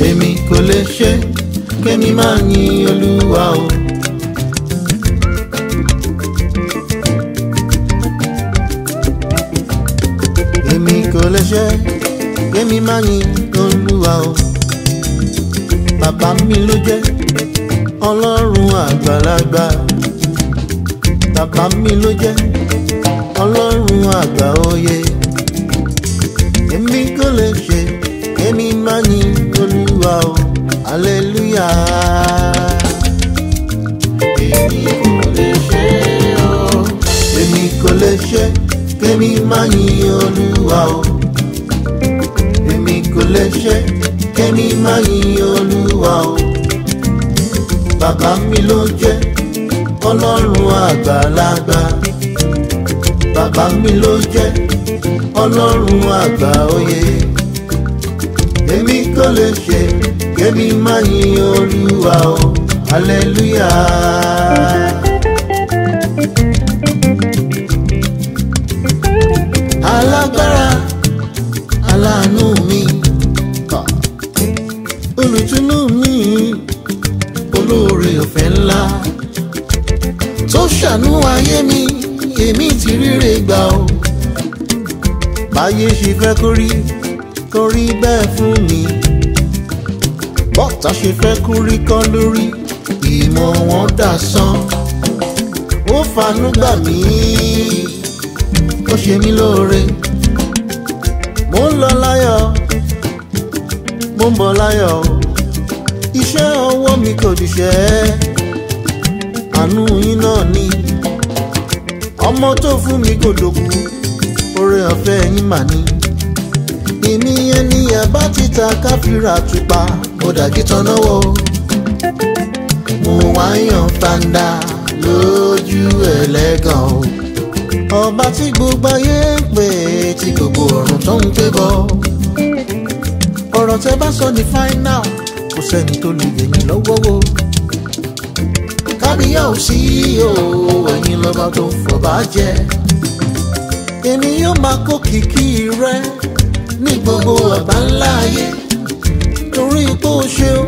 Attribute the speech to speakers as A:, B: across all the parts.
A: èmi kò lè ṣe kémi máa yin Olúwa o. Èmi kò lè ṣe kémi máa yin Olúwa o. Bàbá mi ló jẹ́ Ọlọ́run àgbàlagbà. Bàbá mi ló jẹ́ Ọlọ́run àgbà òye. Èmi kò lè ṣe kémi máa yin Olúwa o. Hallelujah. Èmi kò lè ṣe o. Èmi kò lè ṣe kémi máa yin Olúwa o. Èmi kò lè ṣe kémi máa yin Olúwa o. Bàbá mi ló jẹ́ Ọlọ́run àgbàlagbà. Bàbá mi ló jẹ́ Ọlọ́run àgbà òye. Èmi kò lè ṣe kémi máa yin Olúwa o. Hallelujah. Alágbára aláàánú mi, olùtùnú mi, olóore ọ̀fẹ́ ńlá tó ṣàánú ayé mi, èmi ti ríre gbà o. Báyé ṣe fẹ́ kó rí bẹ́ẹ̀ fún mi, bọ́tà ṣe fẹ́ kó rí kọ́ lórí, ìmọ̀ wọn dasán. Ó fanú gbà mí, ó ṣe mí lóore. Mo ń lọ láyọ̀, mo ń bọ̀ láyọ̀, iṣẹ́ ọwọ́ mi kò dìṣẹ́, àánú yín náà ni. Ọmọ tó fún mi kò dòkú, oore ọ̀fẹ́ yín mà ní. Èmi ẹni ẹ̀bá títa káfíra tupa, mo dàgí tọ́nà wò. Mo wá yàn fanda lójú ẹlẹ́gàn o. Ọba tí gbogbo ayé ń pè, tí gbogbo ọ̀run tó ń gbé bọ̀. Ọ̀rọ̀ tẹ́ bá sọ ní final, kò sẹ́ni tó lè yẹ̀yìn lọ́wọ́ wò. Kábíyèsí o, ẹ̀yin lọ́ba tó ń fọba jẹ. Èmi yóò máa kó kìkì rẹ ní gbogbo ọba ńlá ayé, torí pé ó ṣeun,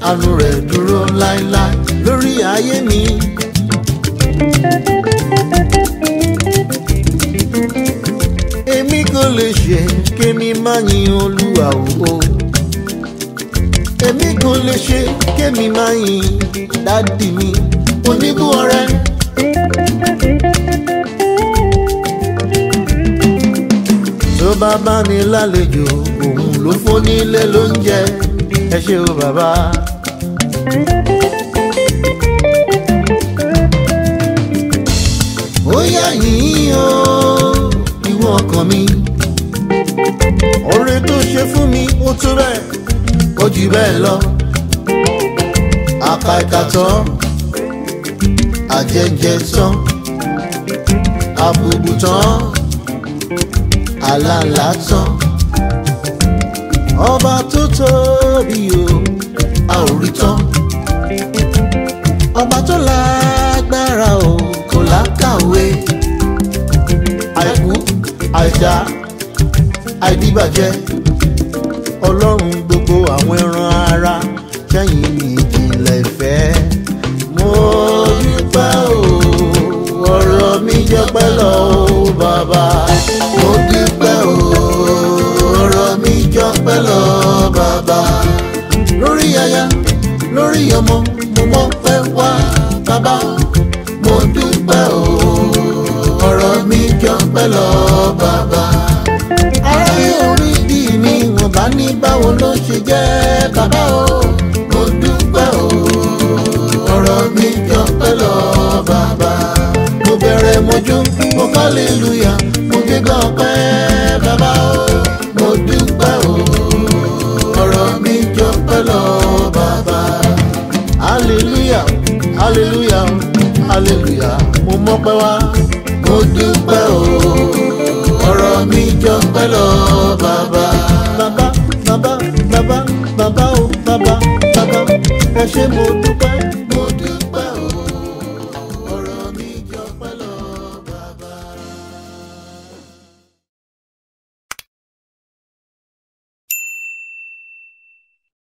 A: àánú rẹ̀ dúró láéláé lórí ayé mi. Èmi kò lè ṣe kémi máa yin Olúwa o. Èmi kò lè ṣe kémi máa yin dádì mi oníbú ọrẹ. Tó bá bá ní lálejò, òun ló fún nílé lóúnjẹ. Ẹ ṣé o bàbá. Ó yá yìí o, ìwọ ọkàn mi. Oore tó ṣe fún mi ó tó bẹ́ẹ̀, ó jù bẹ́ẹ̀ lọ. Àkà ìkà tán, àjẹjẹ tán, àbùbù tán, àlàlà tán. Ọba tó tóbi o, a ò rí tán. Ọba tó lágbára o, kò lákàwé. Àìkú, àìdá, àìdíbàjẹ́, Ọlọ́run gbogbo àwọn ẹran ara, kẹ́yìn ní ìjìnlẹ̀ ìfẹ́. Mo dúpẹ́ o, ọ̀rọ̀ mi jọpẹ́ lọ o bàbá. Mo dúpẹ́ o, ọ̀rọ̀ mi jọpẹ́ lọ bàbá. Lórí aya, lórí ọmọ, mo mọ̀ pé wá bàbá. Mo dúpẹ́ o, ọ̀rọ̀ mi jọpẹ́ lọ bàbá. Aráyé orí bí mi, wọ́n bá ní báwo ló ṣe jẹ́ bàbá o. Mo dúpẹ́ o, ọ̀rọ̀ mi jọpẹ́ lọ bàbá. Mo bẹ̀rẹ̀ mojú, mo hallelujah, mo gbégbá ọpẹ́ bàbá o. Mo dúpẹ́ o, ọ̀rọ̀ mi jọpẹ́ lọ bàbá. Hallelujah, hallelujah, hallelujah, mo mọ́pẹ́ wá. Mo dúpẹ́ o, ọ̀rọ̀ mi jọpẹ́ lọ bàbá. Bàbá, bàbá, bàbá, bàbá o, bàbá, bàbá, ẹ ṣé mo dúpẹ́.